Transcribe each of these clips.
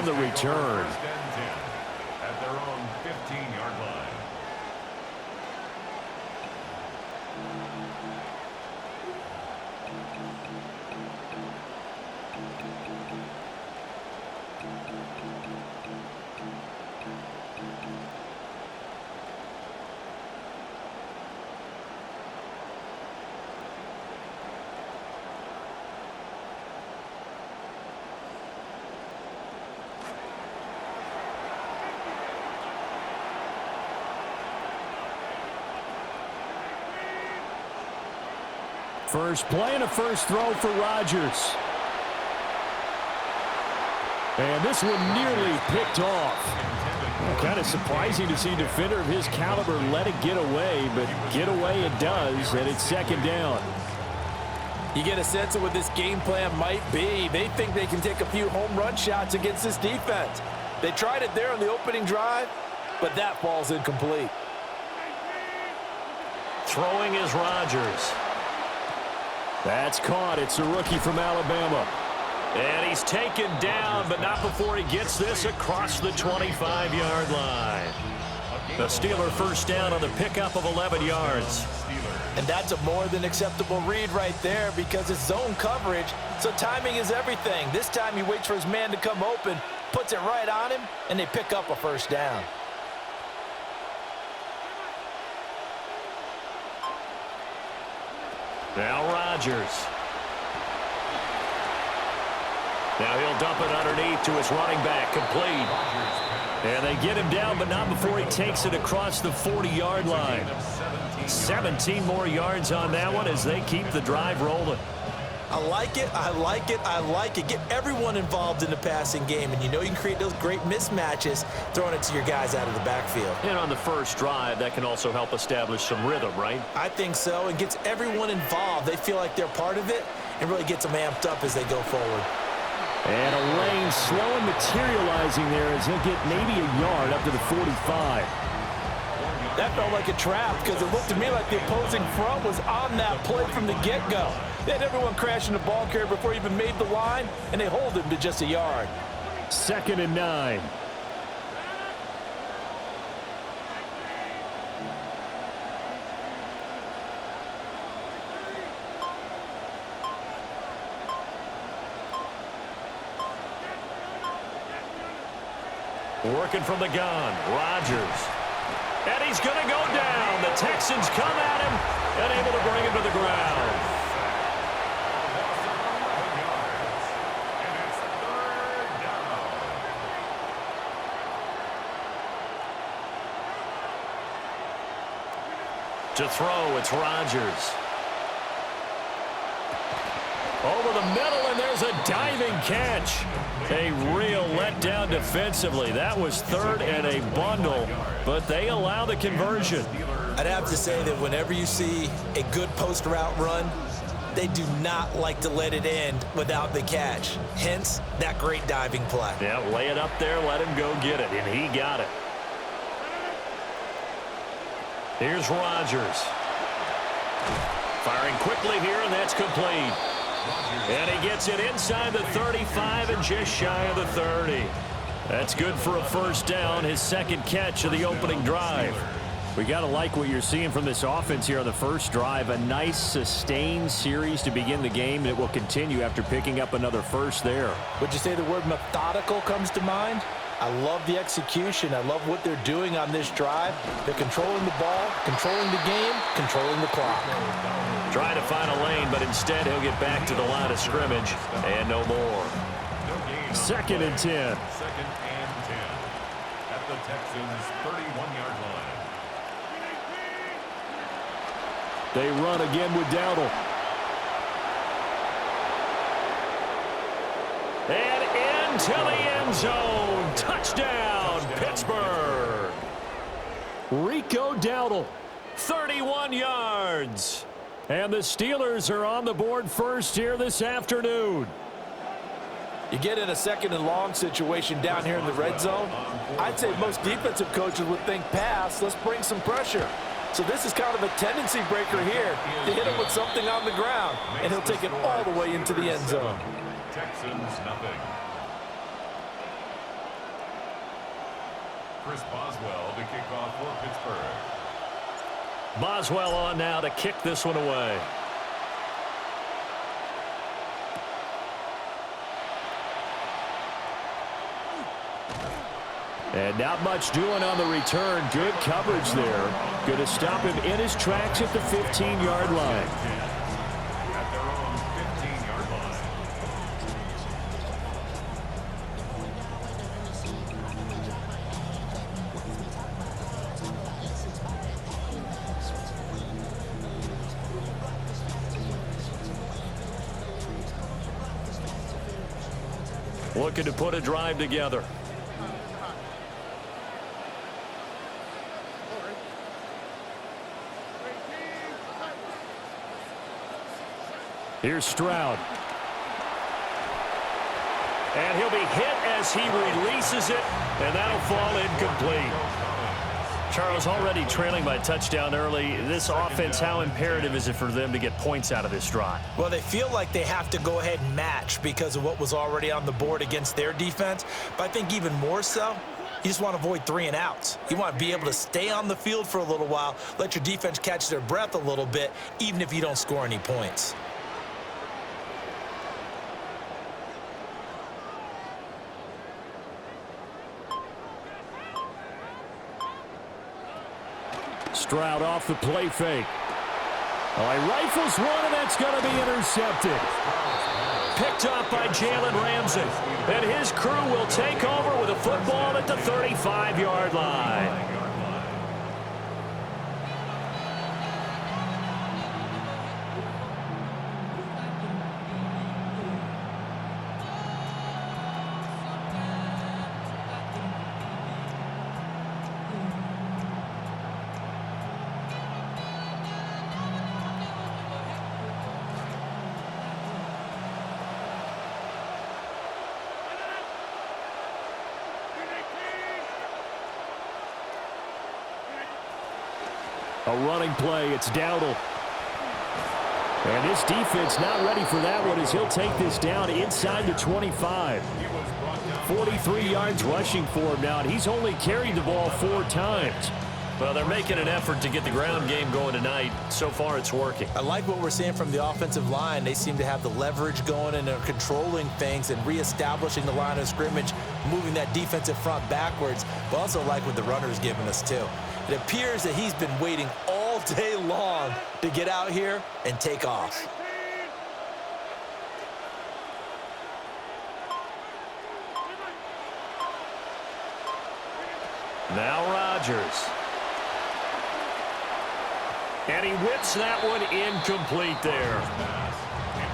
on the return. At their own 15-yard line. First play and a first throw for Rodgers. And this one nearly picked off. Kind of surprising to see a defender of his caliber let it get away, but get away it does, and it's second down. You get a sense of what this game plan might be. They think they can take a few home run shots against this defense. They tried it there on the opening drive, but that falls incomplete. Throwing is Rodgers. That's caught. It's a rookie from Alabama. And he's taken down, but not before he gets this across the 25-yard line. The Steeler first down on the pickup of 11 yards. And that's a more than acceptable read right there because it's zone coverage, so timing is everything. This time he waits for his man to come open, puts it right on him, and they pick up a first down. Now Rodgers. Now he'll dump it underneath to his running back, complete. And they get him down, but not before he takes it across the 40-yard line. 17 more yards on that one as they keep the drive rolling. I like it, I like it, I like it. Get everyone involved in the passing game, and you know you can create those great mismatches throwing it to your guys out of the backfield. And on the first drive, that can also help establish some rhythm, right? I think so. It gets everyone involved. They feel like they're part of it and really gets them amped up as they go forward. And a lane slow and materializing there as he'll get maybe a yard up to the 45. That felt like a trap because it looked to me like the opposing front was on that play from the get-go. They had everyone crashing the ball carrier before he even made the line, and they hold him to just a yard. 2nd and 9. Working from the gun, Rodgers. And he's going to go down. The Texans come at him and able to bring him to the ground. To throw, it's Rodgers. Over the middle, and there's a diving catch. A real letdown defensively. That was 3rd and a bundle, but they allow the conversion. I'd have to say that whenever you see a good post route run, they do not like to let it end without the catch. Hence, that great diving play. Yeah, lay it up there, let him go get it, and he got it. Here's Rodgers. Firing quickly here, and that's complete. And he gets it inside the 35 and just shy of the 30. That's good for a first down, his second catch of the opening drive. We got to like what you're seeing from this offense here on the first drive. A nice, sustained series to begin the game that will continue after picking up another first there. Would you say the word methodical comes to mind? I love the execution. I love what they're doing on this drive. They're controlling the ball, controlling the game, controlling the clock. Trying to find a lane, but instead he'll get back to the line of scrimmage and no more. 2nd and 10. 2nd and 10 at the Texans' 31-yard line. They run again with Dowdle. And into the end zone. Touchdown, Pittsburgh. Rico Dowdle, 31 yards. And the Steelers are on the board first here this afternoon. You get in a 2nd and long situation down here in the red zone. I'd say most defensive coaches would think pass, let's bring some pressure. So this is kind of a tendency breaker here to hit him with something on the ground, and he'll take it all the way into the end zone. Texans nothing. Chris Boswell to kick off for Pittsburgh. Boswell on now to kick this one away. And not much doing on the return. Good coverage there. Going to stop him in his tracks at the 15-yard line. At their own 15-yard line. Looking to put a drive together. Here's Stroud. And he'll be hit as he releases it, and that'll fall incomplete. Charles, already trailing by a touchdown early. This offense, how imperative is it for them to get points out of this drive? Well, they feel like they have to go ahead and match because of what was already on the board against their defense. But I think even more so, you just want to avoid 3 and outs. You want to be able to stay on the field for a little while, let your defense catch their breath a little bit, even if you don't score any points. Stroud off the play fake. Oh, he rifles one, and that's going to be intercepted. Picked off by Jalen Ramsey. And his crew will take over with a football at the 35-yard line. A running play, it's Dowdle. And this defense not ready for that one as he'll take this down inside the 25. 43 yards rushing for him now, and he's only carried the ball 4 times. Well, they're making an effort to get the ground game going tonight. So far, it's working. I like what we're seeing from the offensive line. They seem to have the leverage going, and they're controlling things and reestablishing the line of scrimmage, moving that defensive front backwards, but also like what the runner's giving us, too. It appears that he's been waiting all day long to get out here and take off. Now Rodgers. And he whips that one incomplete there.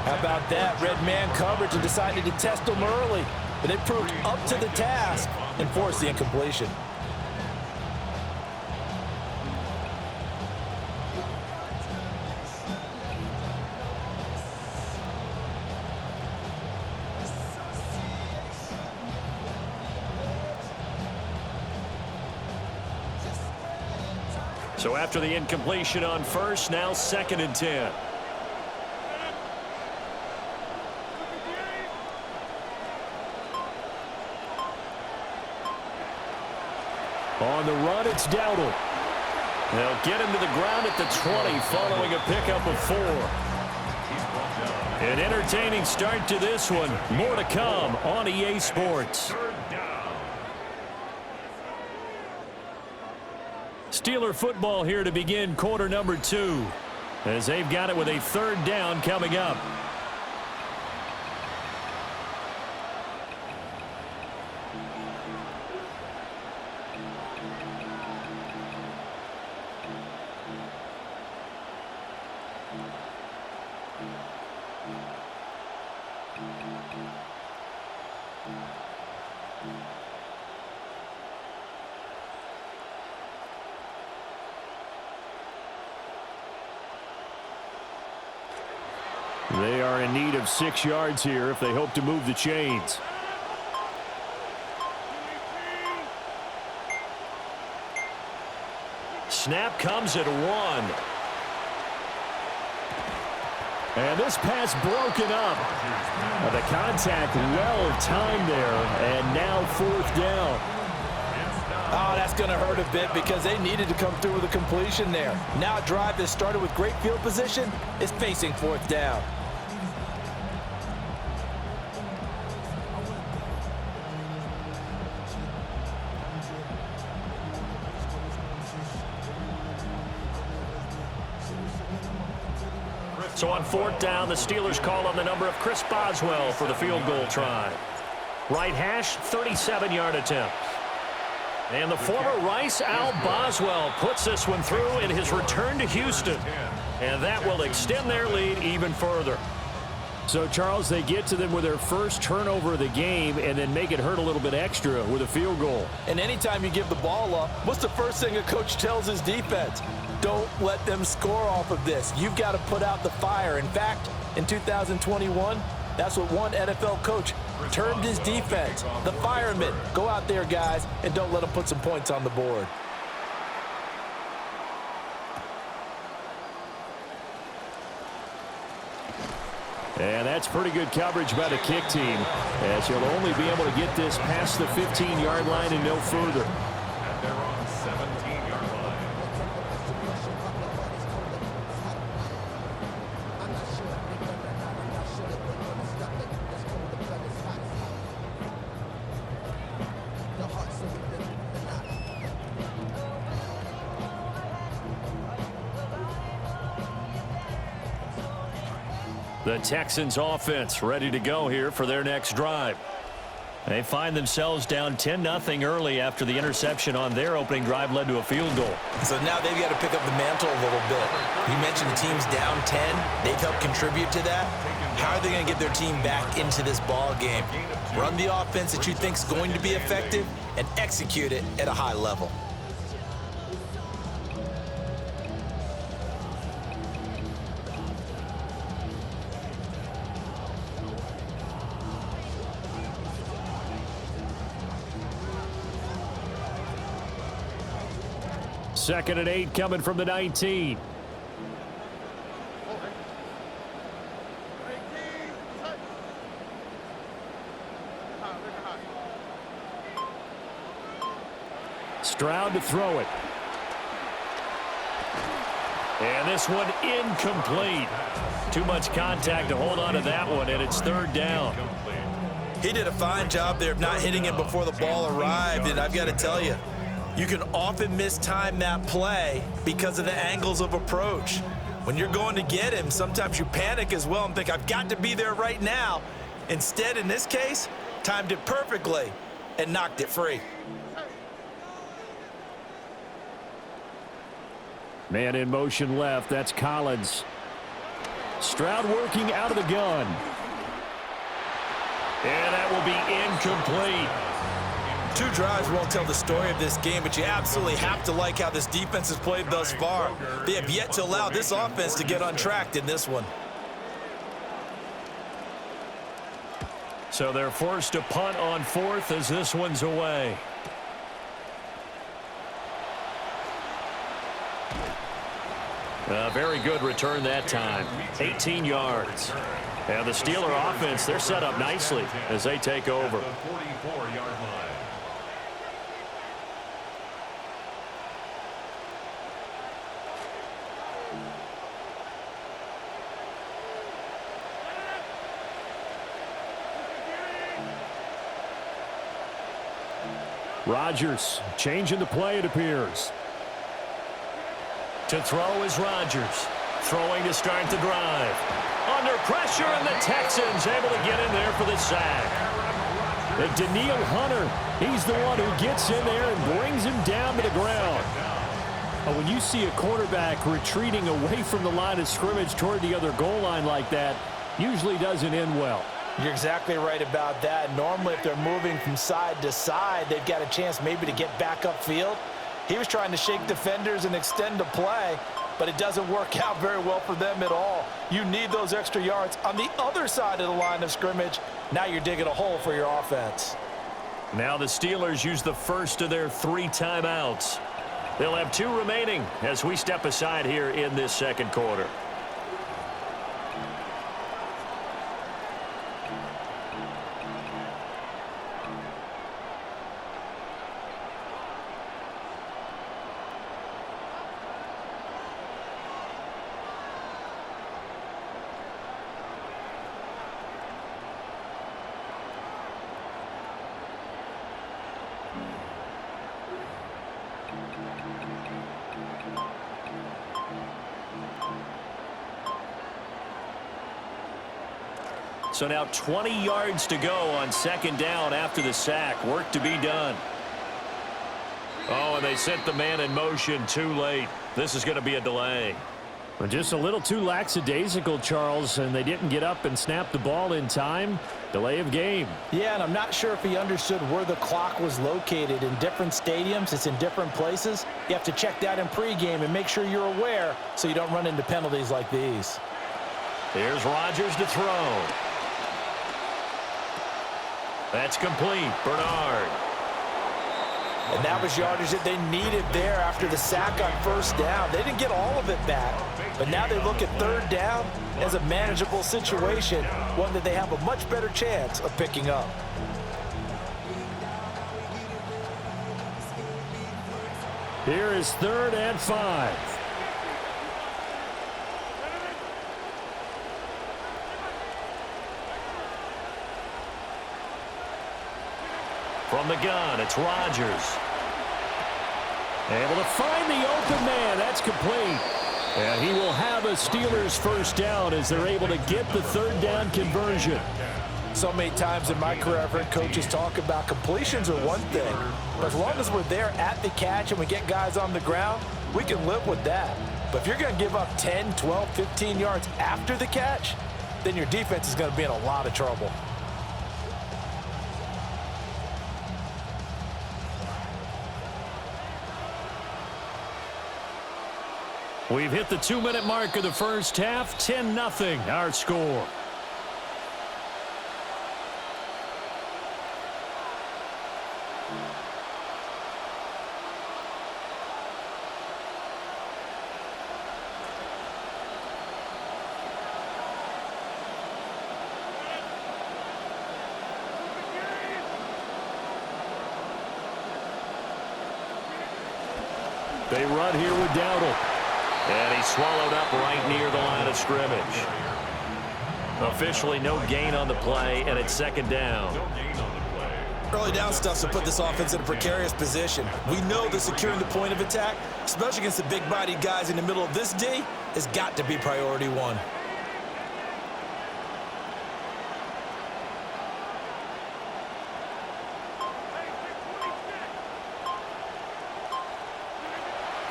How about that? Red man coverage and decided to test him early. But it proved up to the task and forced the incompletion. So after the incompletion on first, now 2nd and 10. On the run, it's Dowdle. They'll get him to the ground at the 20 following a pickup of 4. An entertaining start to this one. More to come on EA Sports. Steeler football here to begin quarter number 2 as they've got it with a 3rd down coming up. They are in need of 6 yards here if they hope to move the chains. Snap comes at 1. And this pass broken up. The contact well timed there, and now 4th down. Oh, that's going to hurt a bit because they needed to come through with a completion there. Now a drive that started with great field position is facing fourth down. So on fourth down, the Steelers call on the number of Chris Boswell for the field goal try. Right hash, 37-yard attempt. And the former Rice Al Boswell puts this one through in his return to Houston. And that will extend their lead even further. So, Charles, they get to them with their first turnover of the game and then make it hurt a little bit extra with a field goal. And anytime you give the ball up, what's the first thing a coach tells his defense? Don't let them score off of this. You've got to put out the fire. In fact, in 2021, that's what one NFL coach termed his defense, the firemen. Go out there, guys, and don't let them put some points on the board. And that's pretty good coverage by the kick team, as he'll only be able to get this past the 15-yard line and no further. At their own 17-yard line. The Texans offense ready to go here for their next drive. They find themselves down 10-0 early after the interception on their opening drive led to a field goal. So now they've got to pick up the mantle a little bit. You mentioned the team's down 10. They've helped contribute to that. How are they going to get their team back into this ball game? Run the offense that you think is going to be effective and execute it at a high level. Second and 8 coming from the 19. Stroud to throw it. And this one incomplete. Too much contact to hold on to that one, and it's third down. He did a fine job there of not hitting him before the ball arrived, and I've got to tell you, you can often mistime that play because of the angles of approach. When you're going to get him, sometimes you panic as well and think, I've got to be there right now. Instead, in this case, timed it perfectly and knocked it free. Man in motion left. That's Collins. Stroud working out of the gun. And that will be incomplete. Two drives won't tell the story of this game, but you absolutely have to like how this defense has played thus far. They have yet to allow this offense to get untracked in this one. So they're forced to punt on fourth as this one's away. A very good return that time. 18 yards. And the Steeler offense, they're set up nicely as they take over. The 44-yard line. Rodgers changing the play, it appears. To throw is Rodgers. Throwing to start the drive. Under pressure, and the Texans able to get in there for the sack. And Daniil Hunter, he's the one who gets in there and brings him down to the ground. When you see a quarterback retreating away from the line of scrimmage toward the other goal line like that, usually doesn't end well. You're exactly right about that. Normally, if they're moving from side to side, they've got a chance maybe to get back upfield. He was trying to shake defenders and extend the play, but it doesn't work out very well for them at all. You need those extra yards on the other side of the line of scrimmage. Now you're digging a hole for your offense. Now the Steelers use the first of their 3 timeouts. They'll have 2 remaining as we step aside here in this second quarter. So now 20 yards to go on second down after the sack. Work to be done. Oh, and they sent the man in motion too late. This is going to be a delay. Well, just a little too lackadaisical, Charles, and they didn't get up and snap the ball in time. Delay of game. Yeah, and I'm not sure if he understood where the clock was located. In different stadiums, it's in different places. You have to check that in pregame and make sure you're aware so you don't run into penalties like these. Here's Rodgers to throw. That's complete. Bernard. And that was yardage that they needed there after the sack on first down. They didn't get all of it back, but now they look at third down as a manageable situation, one that they have a much better chance of picking up. Here is 3rd and 5. From the gun, it's Rodgers. Able to find the open man. That's complete. And he will have a Steelers first down as they're able to get the 3rd down conversion. So many times in my career, I've heard coaches talk about completions are one thing. But as long as we're there at the catch and we get guys on the ground, we can live with that. But if you're going to give up 10, 12, 15 yards after the catch, then your defense is going to be in a lot of trouble. We've hit the 2-minute mark of the first half. 10-0 our score. They run here with Dowdle. And he's swallowed up right near the line of scrimmage. Officially no gain on the play, and it's second down. Early down stuff to put this offense in a precarious position. We know that securing the point of attack, especially against the big-bodied guys in the middle of this D, has got to be priority one.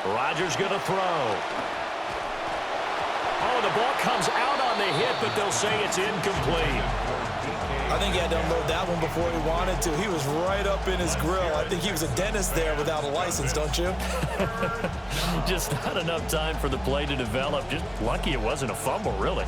Rodgers going to throw. Oh, the ball comes out on the hit, but they'll say it's incomplete. I think he had to unload that one before he wanted to. He was right up in his grill. I think he was a dentist there without a license, don't you? Just not enough time for the play to develop. Just lucky it wasn't a fumble, really.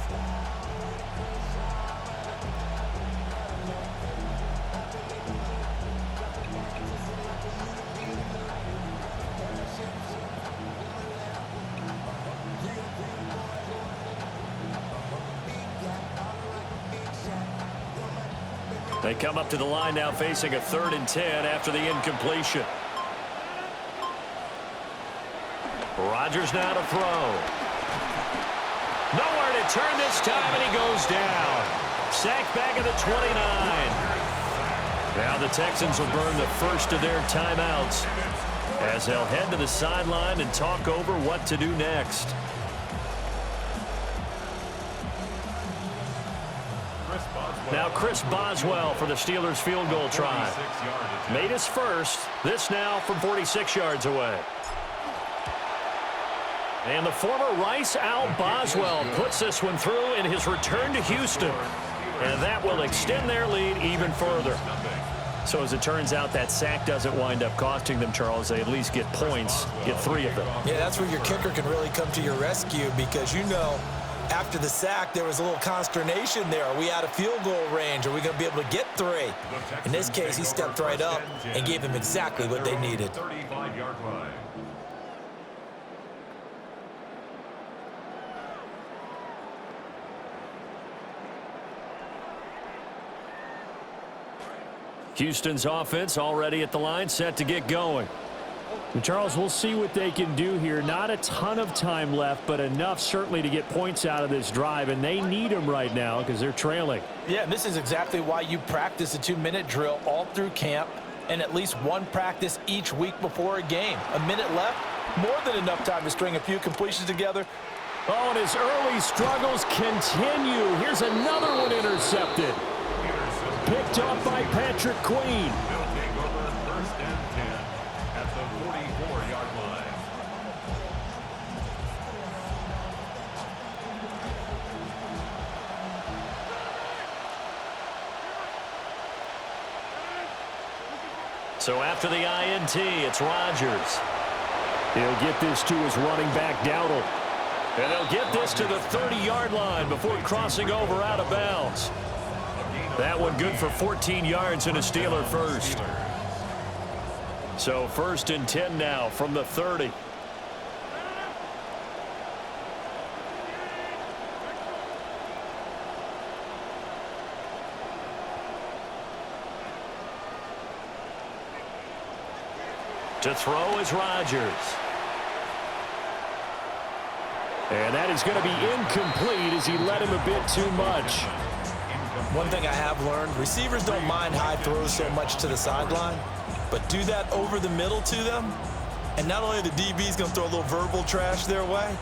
They come up to the line now facing a 3rd and 10 after the incompletion. Rodgers now to throw. Nowhere to turn this time, and he goes down. Sacked back at the 29. Now the Texans will burn the first of their timeouts as they'll head to the sideline and talk over what to do next. Now Chris Boswell for the Steelers field goal try. Made his first. This now from 46 yards away. And the former Rice Al Boswell puts this one through in his return to Houston. And that will extend their lead even further. So as it turns out, that sack doesn't wind up costing them, Charles. They at least get points, get 3 of them. Yeah, that's where your kicker can really come to your rescue because you know after the sack, there was a little consternation there. Are we out of field goal range? Are we going to be able to get 3? In this case, he stepped right up and gave them exactly what they needed. Houston's offense already at the line, set to get going. And Charles, we'll see what they can do here. Not a ton of time left, but enough certainly to get points out of this drive, and they need them right now because they're trailing. Yeah, and this is exactly why you practice a 2-minute drill all through camp and at least one practice each week before a game. A minute left, more than enough time to string a few completions together Oh, and his early struggles continue. Here's another one intercepted. Picked off by Patrick Queen. They'll take over first and 10 at the 44-yard line. So after the INT, it's Rodgers. He'll get this to his running back, Dowdle. And they'll get this to the 30-yard line before crossing over out of bounds. That one good for 14 yards and a Steeler first. So first and 10 now from the 30. To throw is Rodgers. And that is going to be incomplete as he led him a bit too much. One thing I have learned, receivers don't mind high throws so much to the sideline, but do that over the middle to them, and not only are the DBs going to throw a little verbal trash their way,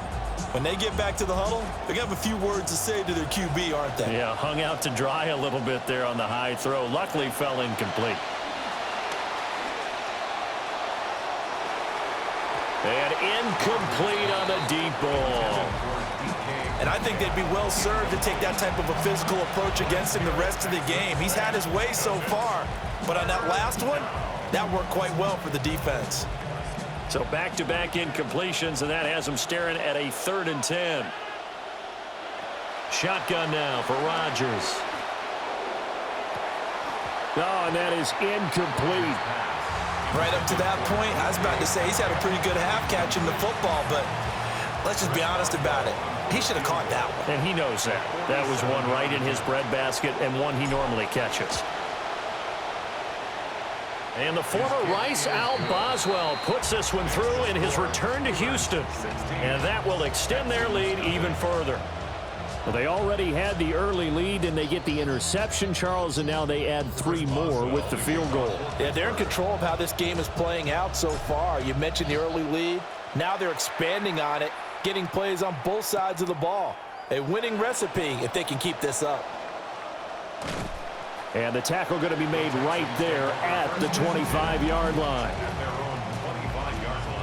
when they get back to the huddle, they're going to have a few words to say to their QB, aren't they? Yeah, hung out to dry a little bit there on the high throw. Luckily fell incomplete. And incomplete on the deep ball. And I think they'd be well served to take that type of a physical approach against him the rest of the game. He's had his way so far, but on that last one, that worked quite well for the defense. So back-to-back incompletions, and that has him staring at a 3rd and 10. Shotgun now for Rodgers. Oh, and that is incomplete. Right up to that point, I was about to say he's had a pretty good half catching the football, but let's just be honest about it. He should have caught that one. And he knows that. That was one right in his breadbasket and one he normally catches. And the former Rice Al Boswell puts this one through in his return to Houston. And that will extend their lead even further. Well, they already had the early lead, and they get the interception, Charles, and now they add 3 more with the field goal. Yeah, they're in control of how this game is playing out so far. You mentioned the early lead. Now they're expanding on it, getting plays on both sides of the ball. A winning recipe if they can keep this up. And the tackle going to be made right there at the 25-yard line. At their own 25-yard line.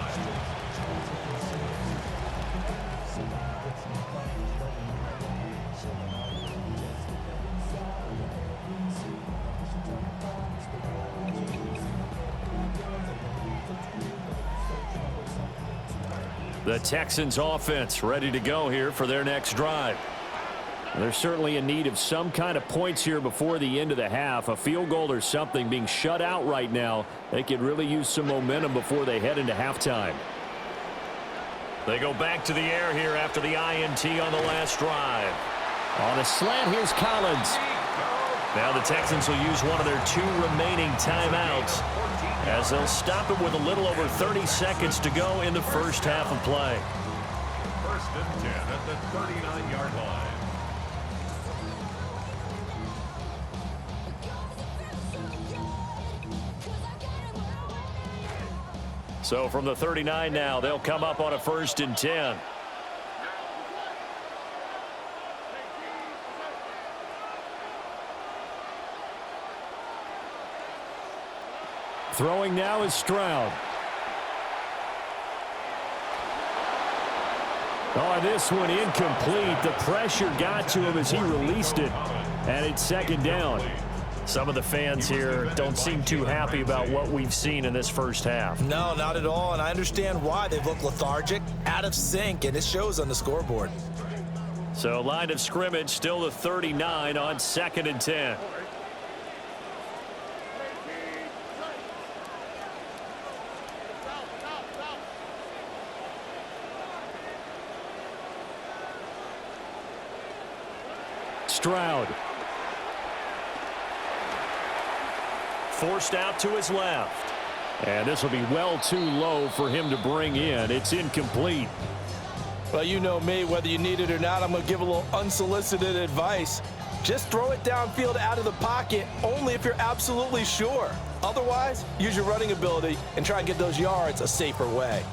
The Texans offense ready to go here for their next drive. They're certainly in need of some kind of points here before the end of the half. A field goal or something being shut out right now. They could really use some momentum before they head into halftime. They go back to the air here after the INT on the last drive. On a slant, here's Collins. Now the Texans will use one of their 2 remaining timeouts as they'll stop it with a little over 30 seconds to go in the first half of play. First and 10 at the 39-yard line. So from the 39 now, they'll come up on a 1st and 10. Throwing now is Stroud. Oh, this one incomplete. The pressure got to him as he released it, and it's 2nd down. Some of the fans here don't seem too happy about what we've seen in this first half. No, not at all, and I understand why. They look lethargic, out of sync, and it shows on the scoreboard. So line of scrimmage still the 39 on 2nd and 10. Stroud. Forced out to his left. And this will be well too low for him to bring in. It's incomplete. Well, you know me, whether you need it or not, I'm going to give a little unsolicited advice. Just throw it downfield out of the pocket only if you're absolutely sure. Otherwise, use your running ability and try and get those yards a safer way.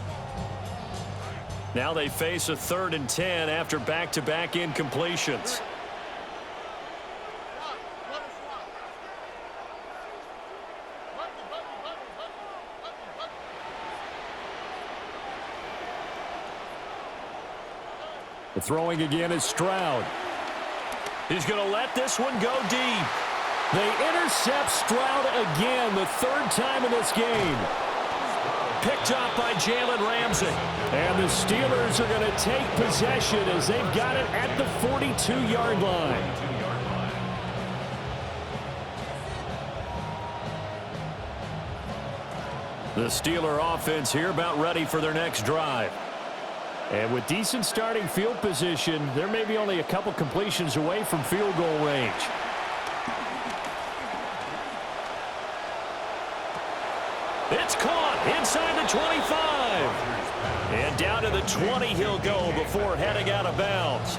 Now they face a 3rd and 10 after back-to-back incompletions. The throwing again is Stroud. He's going to let this one go deep. They intercept Stroud again, the 3rd time in this game. Picked up by Jalen Ramsey. And the Steelers are going to take possession as they've got it at the 42-yard line. The Steeler offense here about ready for their next drive. And with decent starting field position, they're maybe only a couple completions away from field goal range. It's caught inside the 25. And down to the 20 he'll go before heading out of bounds.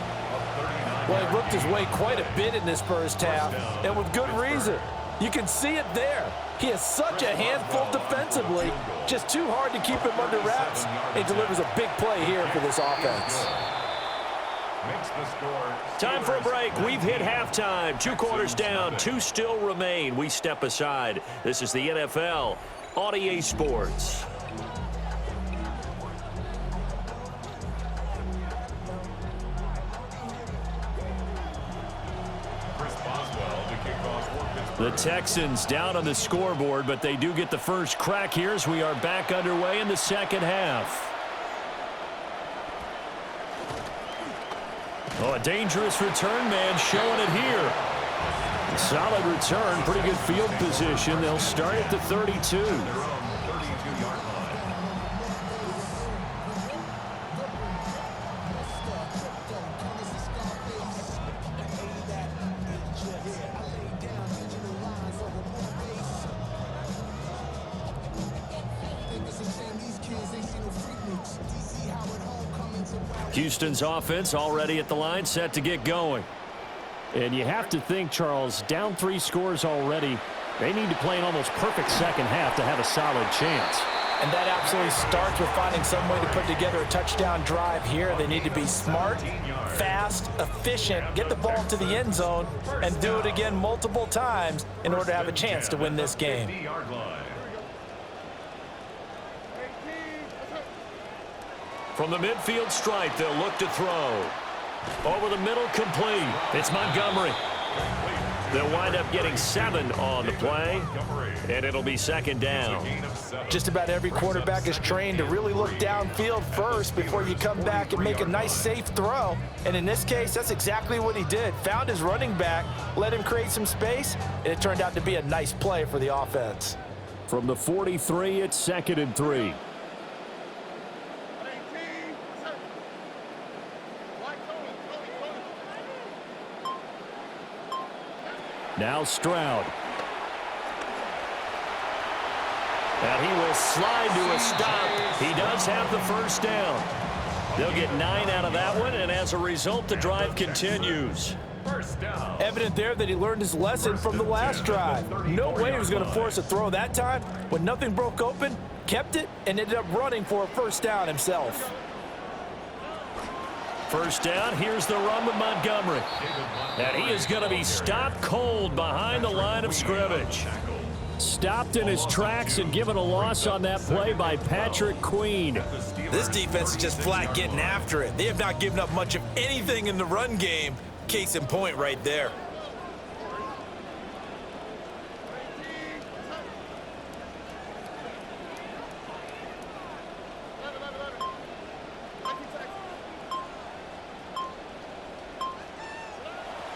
Well, he worked his way quite a bit in this first half, and with good reason. You can see it there. He has such a handful defensively, just too hard to keep him under wraps. He delivers a big play here for this offense. Time for a break. We've hit halftime. 2 quarters down, 2 still remain. We step aside. This is the NFL on EA Sports. The Texans down on the scoreboard, but they do get the first crack here as we are back underway in the second half. Oh, a dangerous return man showing it here. A solid return, pretty good field position. They'll start at the 32. Houston's offense already at the line, set to get going. And you have to think, Charles, down 3 scores already. They need to play an almost perfect second half to have a solid chance. And that absolutely starts with finding some way to put together a touchdown drive here. They need to be smart, fast, efficient, get the ball to the end zone, and do it again multiple times in order to have a chance to win this game. From the midfield stripe, they'll look to throw. Over the middle, complete. It's Montgomery. They'll wind up getting 7 on the play, and it'll be second down. Just about every quarterback is trained to really look downfield first before you come back and make a nice, safe throw. And in this case, that's exactly what he did. Found his running back, let him create some space, and it turned out to be a nice play for the offense. From the 43, it's 2nd and 3. Now Stroud. And he will slide to a stop. He does have the first down. They'll get 9 out of that one, and as a result, the drive continues. Evident there that he learned his lesson from the last drive. No way he was going to force a throw that time. When nothing broke open, kept it, and ended up running for a first down himself. First down, here's the run with Montgomery. And he is going to be stopped cold behind the line of scrimmage. Stopped in his tracks and given a loss on that play by Patrick Queen. This defense is just flat getting after it. They have not given up much of anything in the run game. Case in point right there.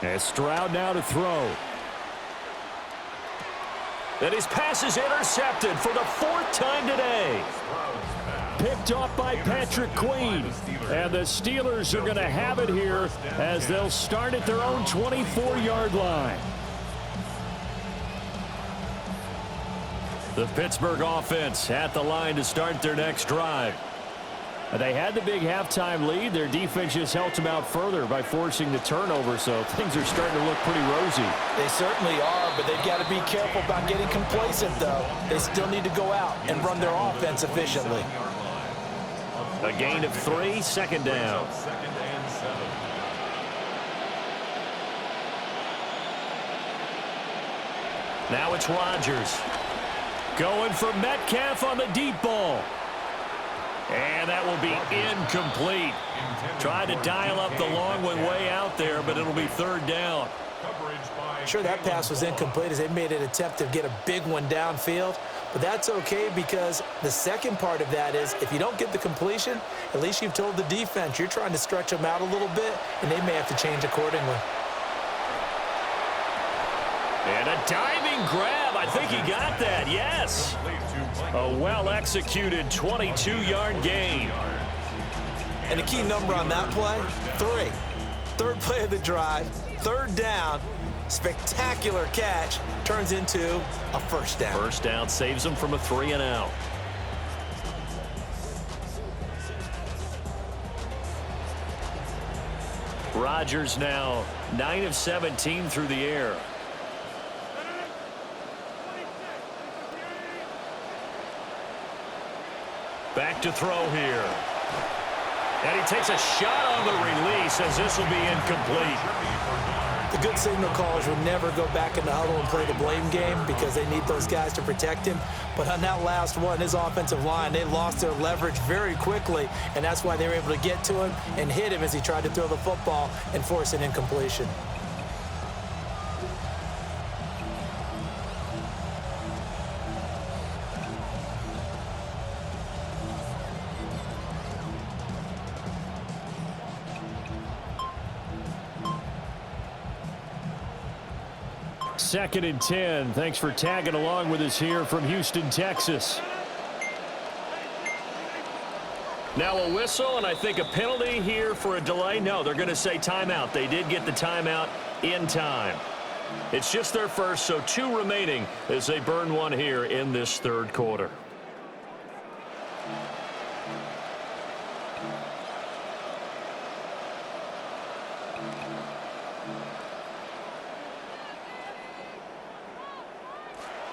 And Stroud now to throw. And his pass is intercepted for the 4th time today. Picked off by Patrick Queen. And the Steelers are going to have it here as they'll start at their own 24-yard line. The Pittsburgh offense at the line to start their next drive. They had the big halftime lead. Their defense just helped them out further by forcing the turnover, so things are starting to look pretty rosy. They certainly are, but they've got to be careful about getting complacent, though. They still need to go out and run their offense efficiently. A gain of 3, second down. Second and 7. Now it's Rodgers. Going for Metcalf on the deep ball. And that will be incomplete. Tried to dial up the long one way out there, but it'll be third down. Sure, that pass was incomplete as they made an attempt to get a big one downfield. But that's okay because the second part of that is if you don't get the completion, at least you've told the defense you're trying to stretch them out a little bit, and they may have to change accordingly. And a diving grab. I think he got that, yes. A well-executed 22-yard gain. And the key number on that play, 3. Third play of the drive, third down, spectacular catch, turns into a first down. First down saves them from a 3-and-out. Rodgers now 9 of 17 through the air. Back to throw here. And he takes a shot on the release as this will be incomplete. The good signal callers would never go back in the huddle and play the blame game because they need those guys to protect him. But on that last one, his offensive line, they lost their leverage very quickly, and that's why they were able to get to him and hit him as he tried to throw the football and force an incompletion. Second and 10. Thanks for tagging along with us here from Houston, Texas. Now a whistle, and I think a penalty here for a delay. No, they're going to say timeout. They did get the timeout in time. It's just their first, so 2 remaining as they burn one here in this third quarter.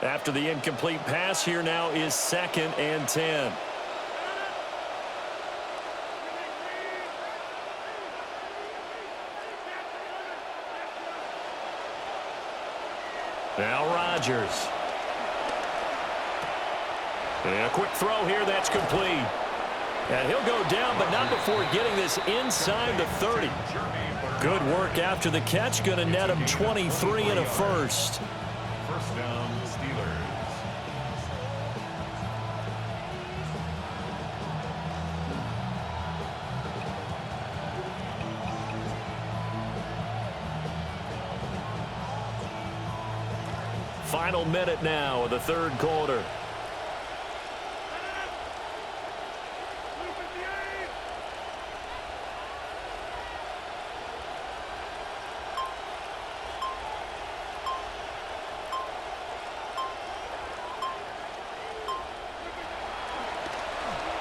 After the incomplete pass, here now is second and 10. Now Rodgers. And a quick throw here, that's complete. And he'll go down, but not before getting this inside the 30. Good work after the catch, going to net him 23 and a first. First down, Steelers. Final minute now of the third quarter.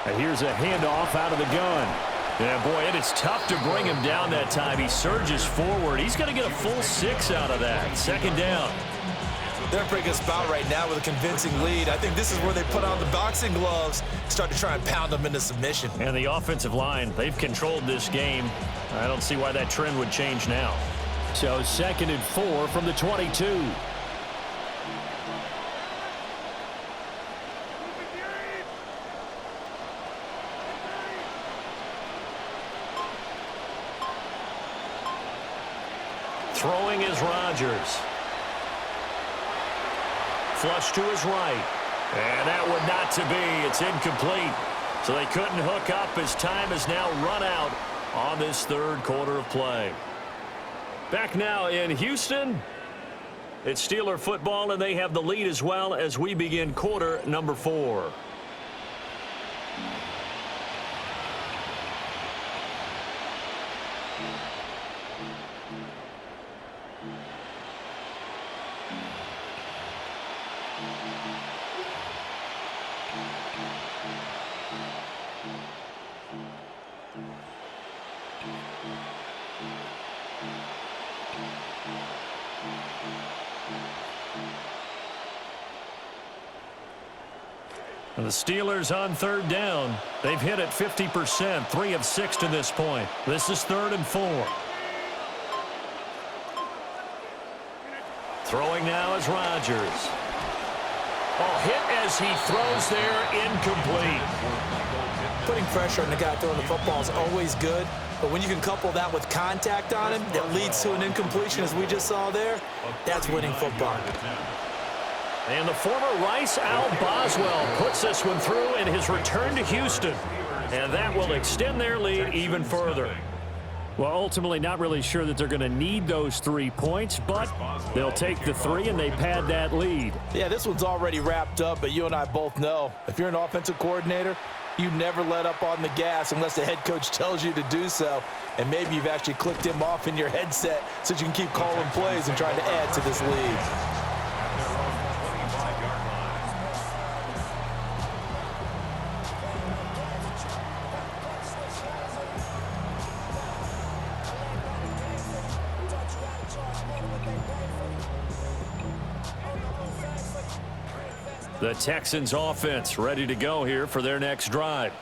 And here's a handoff out of the gun. Yeah, boy, it is tough to bring him down that time. He surges forward. He's going to get a full 6 out of that. Second down. They're a pretty good spot right now with a convincing lead. I think this is where they put on the boxing gloves, start to try and pound them into submission. And the offensive line, they've controlled this game. I don't see why that trend would change now. So second and 4 from the 22. Throwing is Rodgers. Flush to his right. And that would not to be. It's incomplete. So they couldn't hook up as time has now run out on this third quarter of play. Back now in Houston. It's Steeler football, and they have the lead as well as we begin quarter number 4. And the Steelers on third down. They've hit it 50%, 3 of 6 to this point. This is 3rd and 4. Throwing now is Rodgers. Oh, hit as he throws there, incomplete. Putting pressure on the guy throwing the football is always good, but when you can couple that with contact on him that leads to an incompletion, as we just saw there, that's winning football. And the former Rice Al Boswell puts this one through in his return to Houston, and that will extend their lead even further. Well, ultimately, not really sure that they're going to need those 3 points, but they'll take the 3 and they pad that lead. Yeah, this one's already wrapped up, but you and I both know if you're an offensive coordinator, you never let up on the gas unless the head coach tells you to do so. And maybe you've actually clicked him off in your headset so you can keep calling plays and trying to add to this lead. The Texans offense ready to go here for their next drive.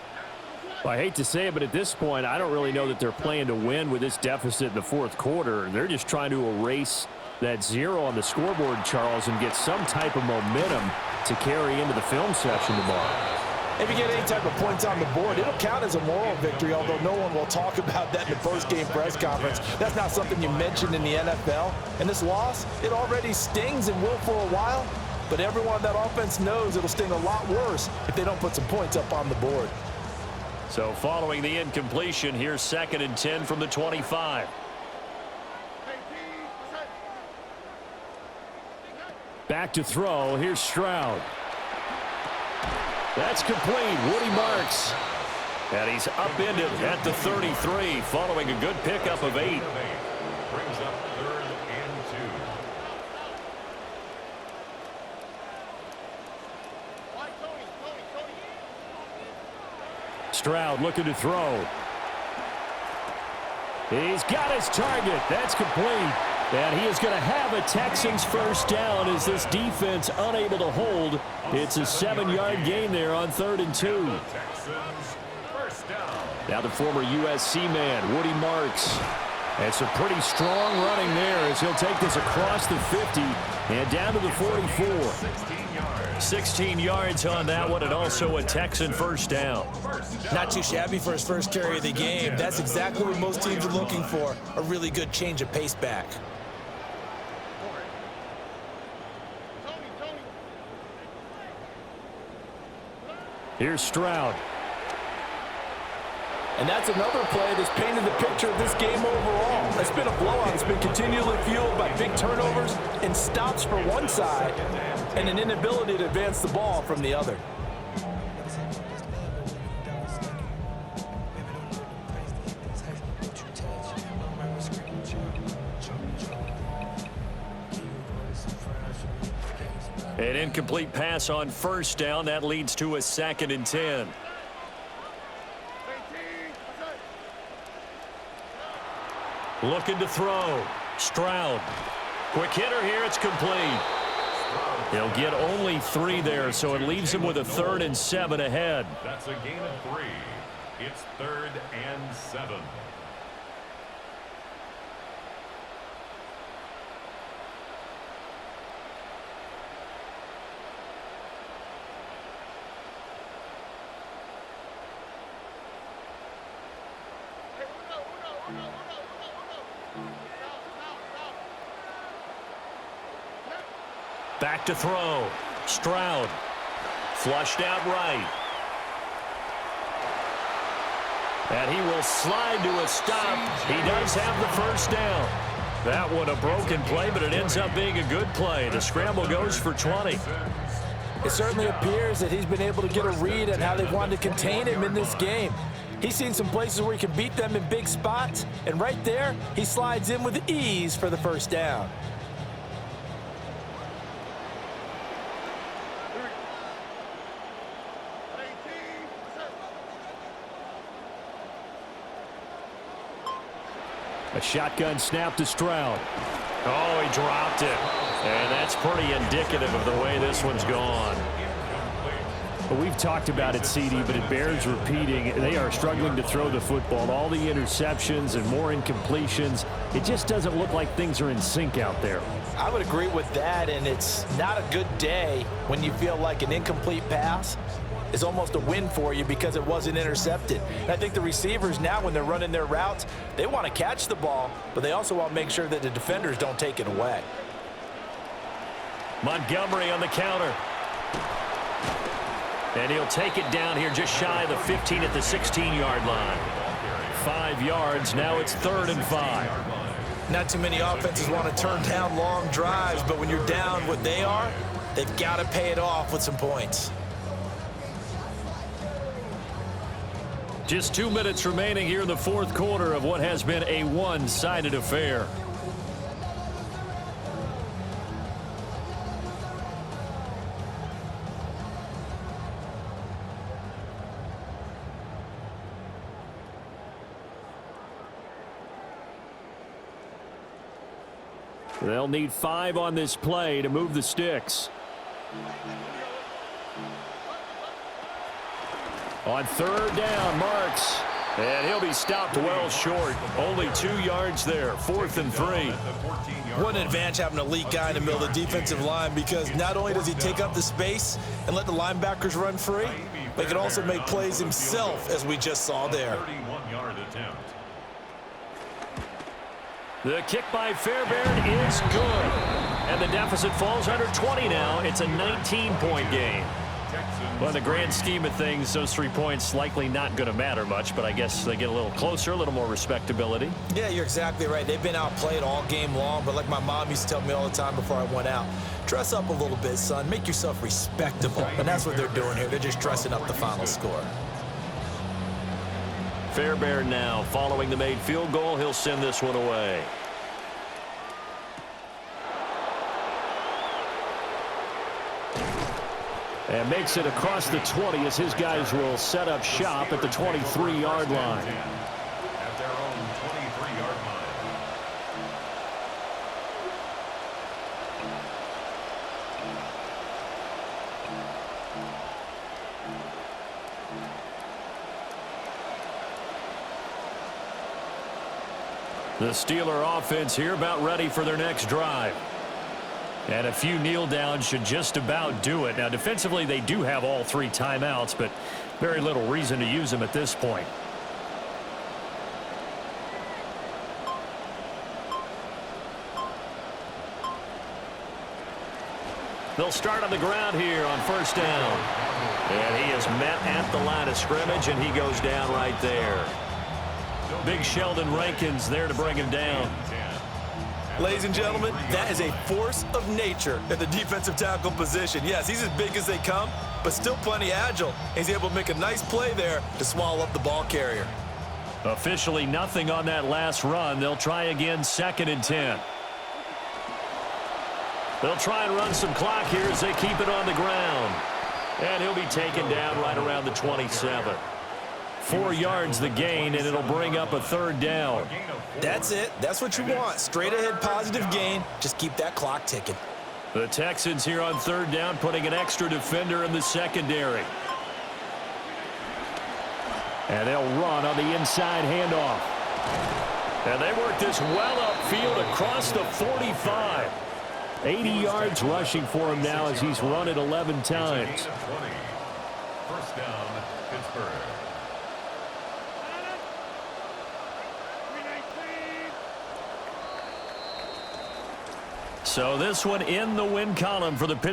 Well, I hate to say it, but at this point, I don't really know that they're playing to win with this deficit in the 4th quarter. They're just trying to erase that 0 on the scoreboard, Charles, and get some type of momentum to carry into the film session tomorrow. If you get any type of points on the board, it'll count as a moral victory, although no one will talk about that in the post-game press conference. That's not something you mentioned in the NFL. And this loss, it already stings and will for a while. But everyone on that offense knows it'll sting a lot worse if they don't put some points up on the board. So following the incompletion, here's 2nd and 10 from the 25. Back to throw. Here's Stroud. That's complete. Woody Marks. And he's upended at the 33 following a good pickup of 8. Brings up 3rd and 2. Stroud looking to throw. He's got his target. That's complete. And he is going to have a Texans first down as this defense unable to hold. It's a 7-yard gain there on 3rd and 2. Texans first down. Now the former USC man, Woody Marks. And some pretty strong running there as he'll take this across the 50 and down to the 44. 16 yards on that one, and also a Texan first down. Not too shabby for his first carry of the game. That's exactly what most teams are looking for, a really good change of pace back. Here's Stroud. And that's another play that's painted the picture of this game overall. It's been a blowout. It's been continually fueled by big turnovers and stops for one side and an inability to advance the ball from the other. An incomplete pass on first down. That leads to a 2nd and 10. Looking to throw. Stroud. Quick hitter here. It's complete. He'll get only 3 there, so it leaves him with a 3rd and 7 ahead. That's a gain of 3. It's 3rd and 7. Back to throw. Stroud. Flushed out right. And he will slide to a stop. He does have the first down. That one a broken play, but it ends up being a good play. The scramble goes for 20. It certainly appears that he's been able to get a read on how they've wanted to contain him in this game. He's seen some places where he can beat them in big spots, and right there, he slides in with ease for the first down. A shotgun snap to Stroud. Oh, he dropped it. And that's pretty indicative of the way this one's gone. Well, we've talked about it, CD, but it bears repeating. They are struggling to throw the football. All the interceptions and more incompletions. It just doesn't look like things are in sync out there. I would agree with that, and it's not a good day when you feel like an incomplete pass is almost a win for you because it wasn't intercepted. And I think the receivers now, when they're running their routes, they want to catch the ball, but they also want to make sure that the defenders don't take it away. Montgomery on the counter. And he'll take it down here just shy of the 15 at the 16-yard line. 5 yards. Now it's 3rd and 5. Not too many offenses want to turn down long drives, but when you're down what they are, they've got to pay it off with some points. Just 2 minutes remaining here in the 4th quarter of what has been a one-sided affair. They'll need 5 on this play to move the sticks. On 3rd down, Marks. And he'll be stopped well short. Only 2 yards there. 4th and 3. What an advantage having an elite guy in the middle of the defensive line, because not only does he take up the space and let the linebackers run free, but he can also make plays himself, as we just saw there. 31-yard attempt. The kick by Fairbairn is good. And the deficit falls under 20 now. It's a 19-point game. Well, in the grand scheme of things, those 3 points likely not going to matter much, but I guess they get a little closer, a little more respectability. Yeah, you're exactly right. They've been outplayed all game long, but like my mom used to tell me all the time before I went out, dress up a little bit, son. Make yourself respectable. And that's what they're doing here. They're just dressing up the final score. Fairbairn now following the made field goal. He'll send this one away. And makes it across the 20 as his guys will set up shop at the 23-yard line. At their own 23-yard line. The Steeler offense here about ready for their next drive. And a few kneel downs should just about do it. Now, defensively, they do have all 3 timeouts, but very little reason to use them at this point. They'll start on the ground here on 1st down. And he is met at the line of scrimmage, and he goes down right there. Big Sheldon Rankins there to bring him down. Ladies and gentlemen, that is a force of nature at the defensive tackle position. Yes, he's as big as they come, but still plenty agile. He's able to make a nice play there to swallow up the ball carrier. Officially nothing on that last run. They'll try again, 2nd and 10. They'll try and run some clock here as they keep it on the ground. And he'll be taken down right around the 27. 4 yards the gain, and it'll bring up a 3rd down. That's it. That's what you want. Straight ahead positive gain. Just keep that clock ticking. The Texans here on 3rd down, putting an extra defender in the secondary. And they'll run on the inside handoff. And they work this well upfield across the 45. 80 yards rushing for him now as he's run it 11 times. 1st down, Pittsburgh. So this one in the win column for the Pittsburgh.